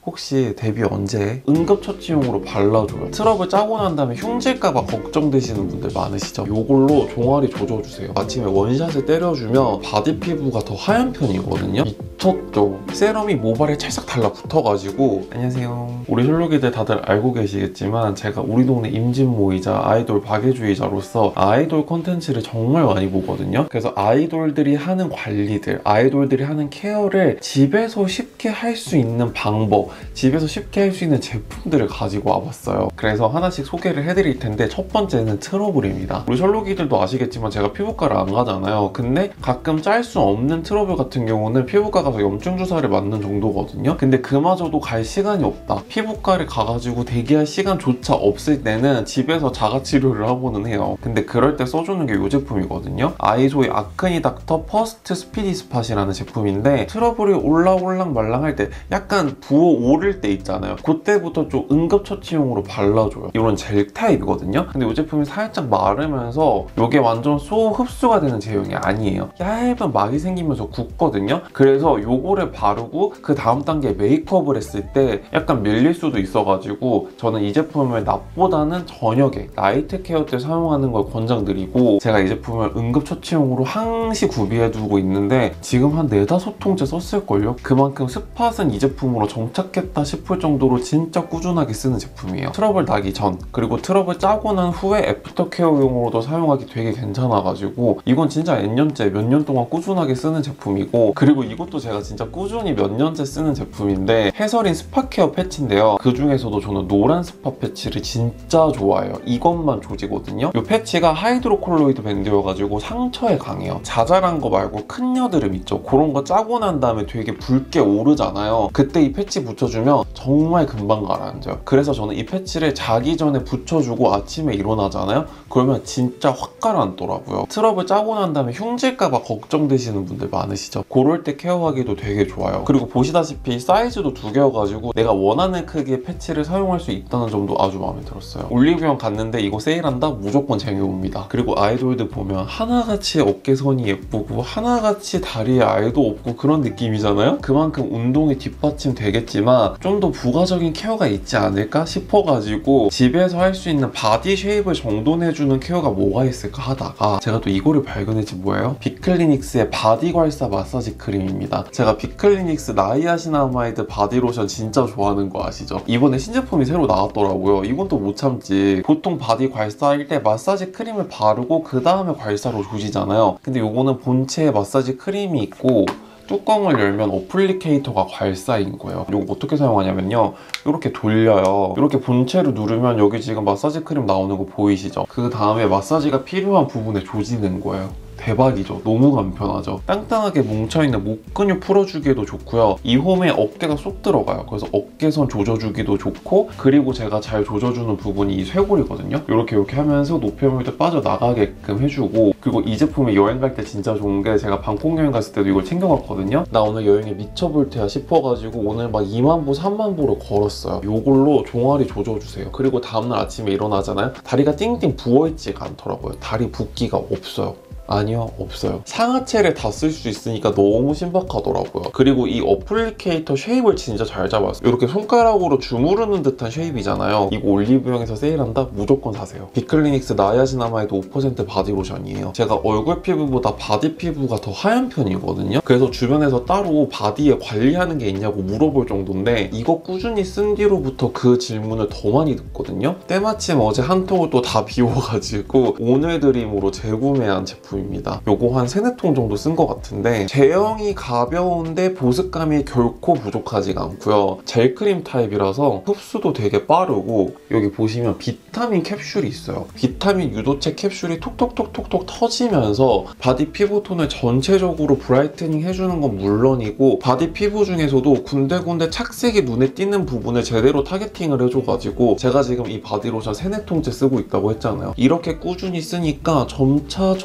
혹시 데뷔 언제? 응급처치용으로 발라줘요. 트러블 짜고 난 다음에 흉질까봐 걱정되시는 분들 많으시죠? 이걸로 종아리 조져주세요. 아침에 원샷을 때려주면 바디 피부가 더 하얀 편이거든요. 미쳤죠? 세럼이 모발에 찰싹 달라붙어가지고 안녕하세요. 우리 혈루기들 다들 알고 계시겠지만 제가 우리 동네 임진모이자 아이돌 박애주의자로서 아이돌 콘텐츠를 정말 많이 보거든요. 그래서 아이돌들이 하는 관리들, 아이돌들이 하는 케어를 집에서 쉽게 할 수 있는 방법, 집에서 쉽게 할 수 있는 제품들을 가지고 와봤어요. 그래서 하나씩 소개를 해드릴 텐데 첫 번째는 트러블입니다. 우리 셜록이들도 아시겠지만 제가 피부과를 안 가잖아요. 근데 가끔 짤 수 없는 트러블 같은 경우는 피부과 가서 염증 주사를 맞는 정도거든요. 근데 그마저도 갈 시간이 없다. 피부과를 가가지고 대기할 시간조차 없을 때는 집에서 자가치료를 하고는 해요. 근데 그럴 때 써주는 게 이 제품이거든요. 아이소의 아크니 닥터 퍼스트 스피디 스팟이라는 제품인데 트러블이 올라올랑 말랑할 때 약간 부어오를 때 있잖아요. 그때부터 좀 응급처치용으로 발라줘요. 이런 젤 타입이거든요. 근데 이 제품이 살짝 마르면서 이게 완전 쏘 흡수가 되는 제형이 아니에요. 얇은 막이 생기면서 굳거든요. 그래서 요거를 바르고 그 다음 단계 메이크업을 했을 때 약간 밀릴 수도 있어가지고 저는 이 제품을 낮보다는 저녁에 나이트 케어 때 사용하는 걸 권장드리고, 제가 이 제품을 응급처치용으로 항시 구비해두고 있는데 지금 한 4-5통째 썼을걸요? 그만큼 스팟은 이 제품으로 정착했다 싶을 정도로 진짜 꾸준하게 쓰는 제품이에요. 트러블 나기 전, 그리고 트러블 짜고 난 후에 애프터 케어용으로도 사용하기 되게 괜찮아가지고 이건 진짜 N년째 몇 년 동안 꾸준하게 쓰는 제품이고, 그리고 이것도 제가 진짜 꾸준히 몇 년째 쓰는 제품인데 해서린 스팟 케어 패치인데요. 그 중에서도 저는 노란 스팟 패치를 진짜 좋아해요. 이것만 조지거든요. 이 패치가 하이드로콜로이드 밴드여가지고 상처에 강해요. 자잘한 거 말고 큰 여드름 있죠? 그런 거 짜고 난 다음에 되게 붉게 오르잖아요. 그때 이 패치 붙여주면 정말 금방 가라앉아요. 그래서 저는 이 패치를 자기 전에 붙여주고 아침에 일어나잖아요? 그러면 진짜 확 가라앉더라고요. 트러블 짜고 난 다음에 흉질까봐 걱정되시는 분들 많으시죠? 그럴 때 케어하기도 되게 좋아요. 그리고 보시다시피 사이즈도 2개여가지고 내가 원하는 크기의 패치를 사용할 수 있다는 점도 아주 마음에 들었어요. 올리브영 갔는데 이거 세일한다? 무조건 쟁여옵니다. 그리고 아이돌들 보면 하나같이 어깨선이 예쁘고 하나같이 다리에 알도 없고 그런 느낌이잖아요? 그만큼 운동이 뒷받침 되겠지만 좀 더 부가적인 케어가 있지 않을까 싶어가지고 집에서 할 수 있는 바디 쉐입을 정돈해주는 케어가 뭐가 있을까 하다가 제가 또 이거를 발견했지. 뭐예요? 빅클리닉스의 바디 괄사 마사지 크림입니다. 제가 빅클리닉스 나이아신아마이드 바디로션 진짜 좋아하는 거 아시죠? 이번에 신제품이 새로 나왔더라고요. 이건 또 못 참지. 보통 바디 괄사할 때 마사지 크림을 바르고 그 다음에 괄사로 조지잖아요. 근데 이거는 본체에 마사지 크림이 있고 뚜껑을 열면 어플리케이터가 괄사인 거예요. 이거 어떻게 사용하냐면요, 이렇게 돌려요. 이렇게 본체로 누르면 여기 지금 마사지 크림 나오는 거 보이시죠? 그 다음에 마사지가 필요한 부분에 조지는 거예요. 대박이죠? 너무 간편하죠? 땅땅하게 뭉쳐있는 목 근육 풀어주기에도 좋고요. 이 홈에 어깨가 쏙 들어가요. 그래서 어깨선 조져주기도 좋고, 그리고 제가 잘 조져주는 부분이 이 쇄골이거든요. 이렇게 하면서 노폐물도 빠져나가게끔 해주고, 그리고 이 제품이 여행 갈 때 진짜 좋은 게 제가 방콕 여행 갔을 때도 이걸 챙겨갔거든요. 나 오늘 여행에 미쳐볼 테야 싶어가지고 오늘 막 2만 보, 3만 보를 걸었어요. 이걸로 종아리 조져주세요. 그리고 다음날 아침에 일어나잖아요. 다리가 띵띵 부어있지가 않더라고요. 다리 붓기가 없어요. 아니요, 없어요. 상하체를 다 쓸 수 있으니까 너무 신박하더라고요. 그리고 이 어플리케이터 쉐입을 진짜 잘 잡았어요. 이렇게 손가락으로 주무르는 듯한 쉐입이잖아요. 이거 올리브영에서 세일한다? 무조건 사세요. 빅클리닉스 나이아신아마이드 5% 바디로션이에요. 제가 얼굴 피부보다 바디 피부가 더 하얀 편이거든요. 그래서 주변에서 따로 바디에 관리하는 게 있냐고 물어볼 정도인데 이거 꾸준히 쓴 뒤로부터 그 질문을 더 많이 듣거든요. 때마침 어제 한 통을 또 다 비워가지고 오늘 드림으로 재구매한 제품 입니다. 요거 한 3-4통 정도 쓴 것 같은데 제형이 가벼운데 보습감이 결코 부족하지가 않고요. 젤크림 타입이라서 흡수도 되게 빠르고, 여기 보시면 비타민 캡슐이 있어요. 비타민 유도체 캡슐이 톡톡톡톡톡 터지면서 바디 피부톤을 전체적으로 브라이트닝 해주는 건 물론이고 바디 피부 중에서도 군데군데 착색이 눈에 띄는 부분을 제대로 타겟팅을 해줘가지고 제가 지금 이 바디로션 3-4통째 쓰고 있다고 했잖아요. 이렇게 꾸준히 쓰니까 점차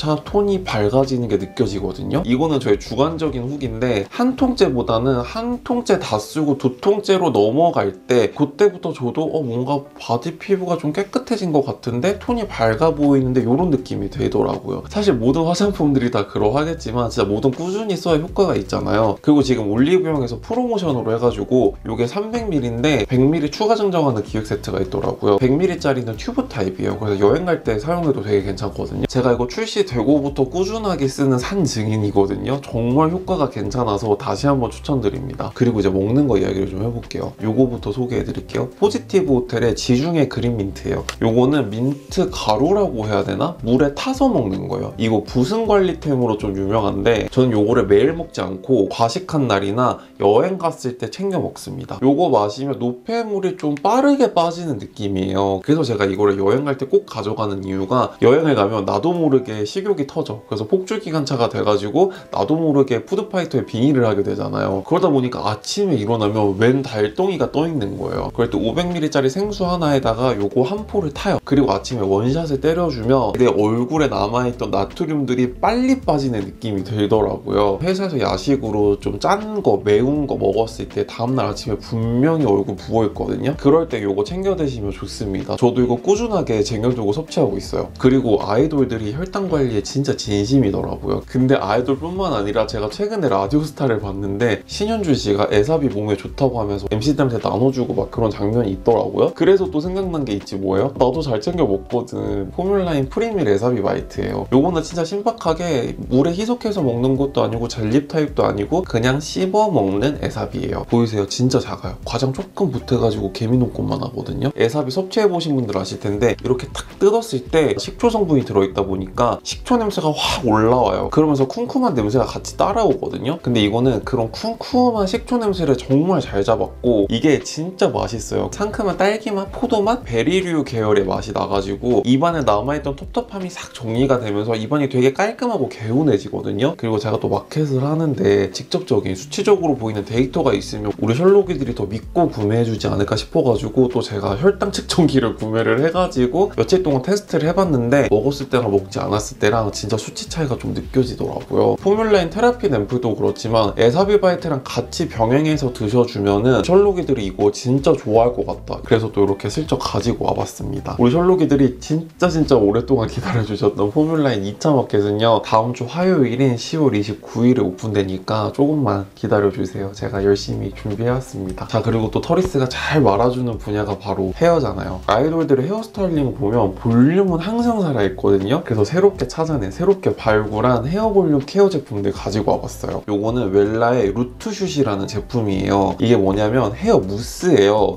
점차 톤이 밝아지는 게 느껴지거든요. 이거는 저의 주관적인 후기인데 한 통째보다는 한 통째 다 쓰고 두 통째로 넘어갈 때 그때부터 저도 뭔가 바디 피부가 좀 깨끗해진 것 같은데 톤이 밝아 보이는데 이런 느낌이 들더라고요. 사실 모든 화장품들이 다 그러하겠지만 진짜 뭐든 꾸준히 써야 효과가 있잖아요. 그리고 지금 올리브영에서 프로모션으로 해가지고 이게 300ml인데 100ml 추가 증정하는 기획 세트가 있더라고요. 100ml짜리는 튜브 타입이에요. 그래서 여행 갈 때 사용해도 되게 괜찮거든요. 제가 이거 출시되고부터 꾸준하게 쓰는 산 증인이거든요. 정말 효과가 괜찮아서 다시 한번 추천드립니다. 그리고 이제 먹는 거 이야기를 좀 해볼게요. 요거부터 소개해드릴게요. 포지티브 호텔의 지중해 그린 민트예요. 요거는 민트 가루라고 해야 되나? 물에 타서 먹는 거예요. 이거 부승 관리템으로 좀 유명한데 저는 요거를 매일 먹지 않고 과식한 날이나 여행 갔을 때 챙겨 먹습니다. 요거 마시면 노폐물이 좀 빠르게 빠지는 느낌이에요. 그래서 제가 이거를 여행 갈 때 꼭 가져가는 이유가 여행을 가면 나도 모르게 식욕이 터져. 그래서 폭주기관차가 돼가지고 나도 모르게 푸드파이터에 빙의를 하게 되잖아요. 그러다 보니까 아침에 일어나면 웬 달덩이가 떠있는 거예요. 그럴 때 500ml짜리 생수 하나에다가 요거 한 포를 타요. 그리고 아침에 원샷을 때려주면 내 얼굴에 남아있던 나트륨들이 빨리 빠지는 느낌이 들더라고요. 회사에서 야식으로 좀 짠 거, 매운 거 먹었을 때 다음날 아침에 분명히 얼굴 부어있거든요. 그럴 때 요거 챙겨 드시면 좋습니다. 저도 이거 꾸준하게 쟁여두고 섭취하고 있어요. 그리고 아이돌들이 혈당 관리에 진짜 진심이더라고요. 근데 아이돌뿐만 아니라 제가 최근에 라디오스타를 봤는데 신현주 씨가 에사비 몸에 좋다고 하면서 MC들한테 나눠주고 막 그런 장면이 있더라고요. 그래서 또 생각난 게 있지 뭐예요? 나도 잘 챙겨 먹거든. 포뮬라인 프리밀 에사비 마이트예요. 요거는 진짜 신박하게 물에 희석해서 먹는 것도 아니고 젤리 타입도 아니고 그냥 씹어 먹는 에사비예요. 보이세요? 진짜 작아요. 과장 조금 보태가지고 개미눈꽃만 하거든요. 에사비 섭취해보신 분들 아실 텐데 이렇게 탁 뜯었을 때 식초 성분이 들어있다 보니까 식초 냄새가 확 올라와요. 그러면서 쿰쿰한 냄새가 같이 따라오거든요. 근데 이거는 그런 쿰쿰한 식초 냄새를 정말 잘 잡았고 이게 진짜 맛있어요. 상큼한 딸기맛, 포도맛, 베리류 계열의 맛이 나가지고 입안에 남아있던 텁텁함이 싹 정리가 되면서 입안이 되게 깔끔하고 개운해지거든요. 그리고 제가 또 마켓을 하는데 직접적인 수치적으로 보이는 데이터가 있으면 우리 셜록이들이 더 믿고 구매해주지 않을까 싶어가지고 또 제가 혈당 측정기를 구매를 해가지고 며칠 동안 테스트를 해봤는데 먹었을 때랑 먹지 않았을 때랑 진짜 수치 차이가 좀 느껴지더라고요. 포뮬라인 테라피 앰플도 그렇지만 에사비바이트랑 같이 병행해서 드셔주면은 셜록이들이 이거 진짜 좋아할 것 같다. 그래서 또 이렇게 슬쩍 가지고 와봤습니다. 우리 셜록이들이 진짜 오랫동안 기다려주셨던 포뮬라인 2차 마켓은요 다음 주 화요일인 10월 29일에 오픈되니까 조금만 기다려주세요. 제가 열심히 준비해왔습니다. 자, 그리고 또 터리스가 잘 말아주는 분야가 바로 헤어잖아요. 아이돌들의 헤어스타일링을 보면 볼륨은 항상 살아있거든요. 그래서 새롭게 찾아낸, 새롭게 발굴한 헤어 볼륨 케어 제품들 가지고 와봤어요. 요거는 웰라의 루트슛이라는 제품이에요. 이게 뭐냐면 헤어 무스예요.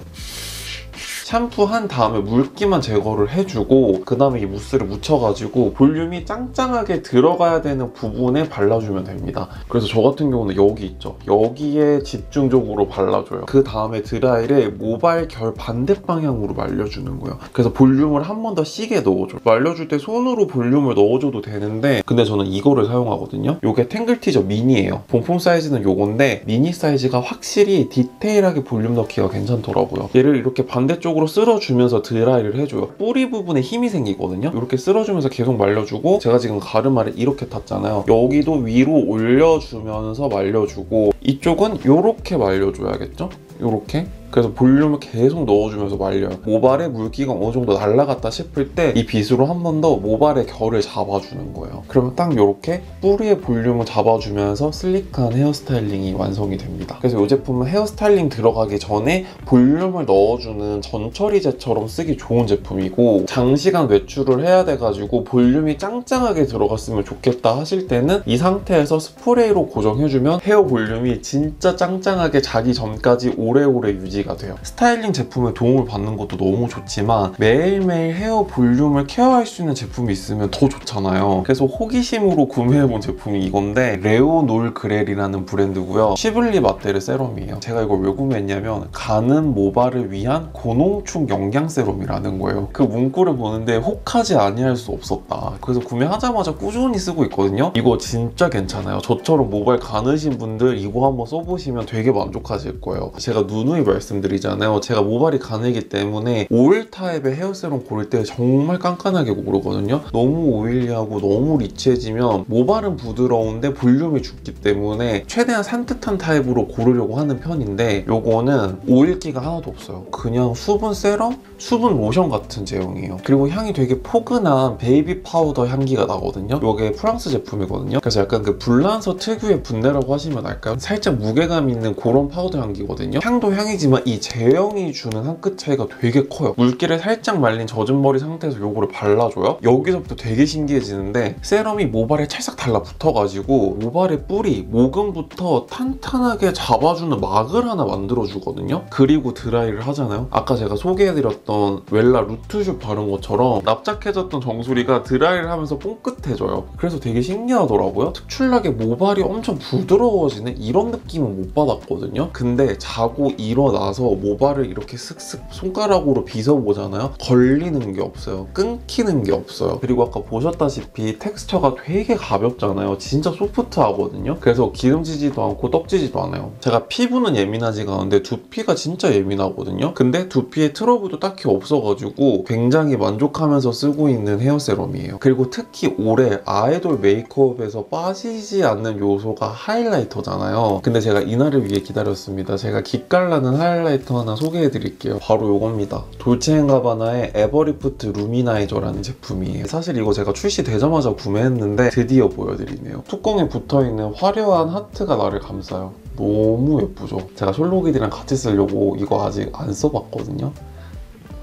샴푸한 다음에 물기만 제거를 해주고 그 다음에 이 무스를 묻혀가지고 볼륨이 짱짱하게 들어가야 되는 부분에 발라주면 됩니다. 그래서 저 같은 경우는 여기 있죠. 여기에 집중적으로 발라줘요. 그 다음에 드라이를 모발 결 반대 방향으로 말려주는 거예요. 그래서 볼륨을 한 번 더 시게 넣어줘요. 말려줄 때 손으로 볼륨을 넣어줘도 되는데 근데 저는 이거를 사용하거든요. 이게 탱글티저 미니예요. 본품 사이즈는 요건데 미니 사이즈가 확실히 디테일하게 볼륨 넣기가 괜찮더라고요. 얘를 이렇게 반대쪽으로 쓸어주면서 드라이를 해줘요. 뿌리 부분에 힘이 생기거든요. 이렇게 쓸어주면서 계속 말려주고 제가 지금 가르마를 이렇게 탔잖아요. 여기도 위로 올려주면서 말려주고 이쪽은 이렇게 말려줘야겠죠? 이렇게. 그래서 볼륨을 계속 넣어주면서 말려요. 모발에 물기가 어느 정도 날아갔다 싶을 때 이 빗으로 한 번 더 모발의 결을 잡아주는 거예요. 그러면 딱 이렇게 뿌리의 볼륨을 잡아주면서 슬릭한 헤어스타일링이 완성이 됩니다. 그래서 이 제품은 헤어스타일링 들어가기 전에 볼륨을 넣어주는 전처리제처럼 쓰기 좋은 제품이고 장시간 외출을 해야 돼가지고 볼륨이 짱짱하게 들어갔으면 좋겠다 하실 때는 이 상태에서 스프레이로 고정해주면 헤어 볼륨이 진짜 짱짱하게 자기 전까지 오래오래 유지가 돼요. 스타일링 제품에 도움을 받는 것도 너무 좋지만 매일매일 헤어 볼륨을 케어할 수 있는 제품이 있으면 더 좋잖아요. 그래서 호기심으로 구매해본 제품이 이건데 레오놀 그렐이라는 브랜드고요. 시블리 마테르 세럼이에요. 제가 이걸 왜 구매했냐면 가는 모발을 위한 고농축 영양 세럼이라는 거예요. 그 문구를 보는데 혹하지 아니할 수 없었다. 그래서 구매하자마자 꾸준히 쓰고 있거든요. 이거 진짜 괜찮아요. 저처럼 모발 가느신 분들 이거 한번 써보시면 되게 만족하실 거예요. 제가 제가 누누이 말씀드리잖아요. 제가 모발이 가늘기 때문에 오일 타입의 헤어 세럼 고를 때 정말 깐깐하게 고르거든요. 너무 오일리하고 너무 리치해지면 모발은 부드러운데 볼륨이 죽기 때문에 최대한 산뜻한 타입으로 고르려고 하는 편인데 요거는 오일기가 하나도 없어요. 그냥 수분 세럼, 수분 로션 같은 제형이에요. 그리고 향이 되게 포근한 베이비 파우더 향기가 나거든요. 이게 프랑스 제품이거든요. 그래서 약간 그 불란서 특유의 분내라고 하시면 알까요? 살짝 무게감 있는 그런 파우더 향기거든요. 향도 향이지만 이 제형이 주는 한 끗 차이가 되게 커요. 물기를 살짝 말린 젖은 머리 상태에서 이거를 발라줘요. 여기서부터 되게 신기해지는데 세럼이 모발에 찰싹 달라붙어가지고 모발의 뿌리, 모근부터 탄탄하게 잡아주는 막을 하나 만들어주거든요. 그리고 드라이를 하잖아요. 아까 제가 소개해드렸던 웰라 루트슈 바른 것처럼 납작해졌던 정수리가 드라이를 하면서 뽕긋해져요. 그래서 되게 신기하더라고요. 특출나게 모발이 엄청 부드러워지는 이런 느낌은 못 받았거든요. 근데 자고 일어나서 모발을 이렇게 슥슥 손가락으로 빗어보잖아요. 걸리는 게 없어요. 끊기는 게 없어요. 그리고 아까 보셨다시피 텍스처가 되게 가볍잖아요. 진짜 소프트하거든요. 그래서 기름지지도 않고 떡지지도 않아요. 제가 피부는 예민하지가 않은데 두피가 진짜 예민하거든요. 근데 두피에 트러블도 딱히 없어가지고 굉장히 만족하면서 쓰고 있는 헤어 세럼이에요. 그리고 특히 올해 아이돌 메이크업에서 빠지지 않는 요소가 하이라이터잖아요. 근데 제가 이날을 위해 기다렸습니다. 제가 기깔나는 하이라이터 하나 소개해드릴게요. 바로 이겁니다. 돌체앤가바나의 에버리프트 루미나이저라는 제품이에요. 사실 이거 제가 출시되자마자 구매했는데 드디어 보여드리네요. 뚜껑에 붙어있는 화려한 하트가 나를 감싸요. 너무 예쁘죠? 제가 셜록이들이랑 같이 쓰려고 이거 아직 안 써봤거든요.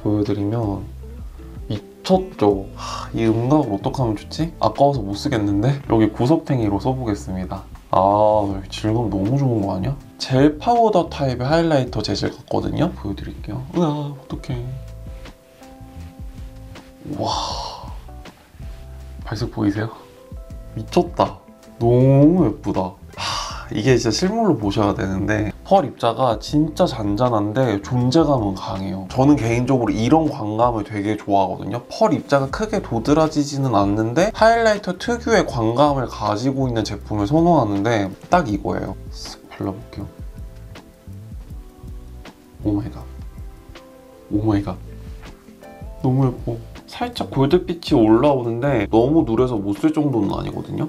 보여드리면 미쳤죠? 이 음각을 어떡하면 좋지? 아까워서 못 쓰겠는데? 여기 구석탱이로 써보겠습니다. 질감 너무 좋은 거 아니야? 젤 파우더 타입의 하이라이터 재질 같거든요? 보여드릴게요. 으아, 어떡해. 와, 발색 보이세요? 미쳤다. 너무 예쁘다. 이게 진짜 실물로 보셔야 되는데 펄 입자가 진짜 잔잔한데 존재감은 강해요. 저는 개인적으로 이런 광감을 되게 좋아하거든요. 펄 입자가 크게 도드라지지는 않는데 하이라이터 특유의 광감을 가지고 있는 제품을 선호하는데 딱 이거예요. 쓱 발라볼게요. 오마이갓. 오마이갓. 너무 예뻐. 살짝 골드빛이 올라오는데 너무 누래서 못 쓸 정도는 아니거든요.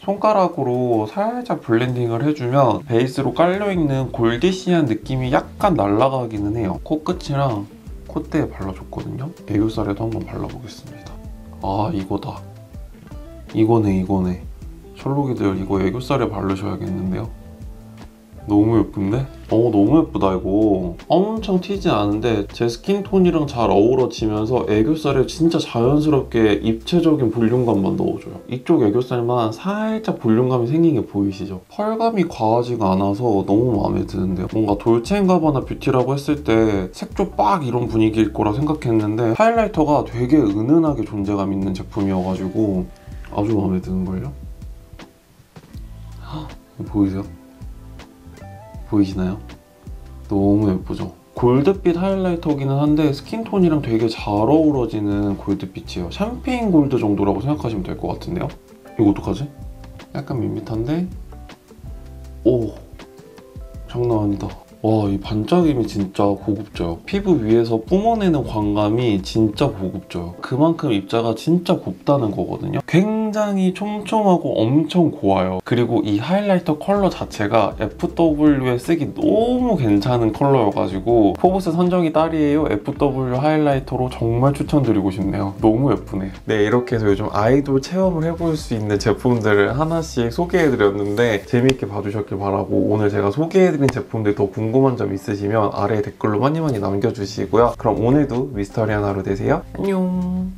손가락으로 살짝 블렌딩을 해주면 베이스로 깔려있는 골디시한 느낌이 약간 날아가기는 해요. 코끝이랑 콧대에 발라줬거든요. 애교살에도 한번 발라보겠습니다. 이거다. 이거네. 셜록이들 이거 애교살에 바르셔야겠는데요. 너무 예쁜데? 너무 예쁘다 이거. 엄청 튀지 않은데 제 스킨톤이랑 잘 어우러지면서 애교살에 진짜 자연스럽게 입체적인 볼륨감만 넣어줘요. 이쪽 애교살만 살짝 볼륨감이 생긴 게 보이시죠? 펄감이 과하지가 않아서 너무 마음에 드는데요. 뭔가 돌체앤가바나 뷰티라고 했을 때 색조 빡 이런 분위기일 거라 생각했는데 하이라이터가 되게 은은하게 존재감 있는 제품이어가지고 아주 마음에 드는걸요? 보이세요? 보이시나요? 너무 예쁘죠? 골드빛 하이라이터기는 한데 스킨톤이랑 되게 잘 어우러지는 골드빛이에요. 샴페인 골드 정도라고 생각하시면 될 것 같은데요? 이거 어떡하지? 약간 밋밋한데? 오! 장난 아니다. 와, 이 반짝임이 진짜 고급져요. 피부 위에서 뿜어내는 광감이 진짜 고급져요. 그만큼 입자가 진짜 곱다는 거거든요. 굉장히 촘촘하고 엄청 고와요. 그리고 이 하이라이터 컬러 자체가 FW에 쓰기 너무 괜찮은 컬러여가지고 포브스 선정이 딸이에요. FW 하이라이터로 정말 추천드리고 싶네요. 너무 예쁘네. 네, 이렇게 해서 요즘 아이돌 체험을 해볼 수 있는 제품들을 하나씩 소개해드렸는데 재미있게 봐주셨길 바라고, 오늘 제가 소개해드린 제품들 더 궁금한 점 있으시면 아래 댓글로 많이 남겨주시고요. 그럼 오늘도 미스터리한 하루 되세요. 안녕.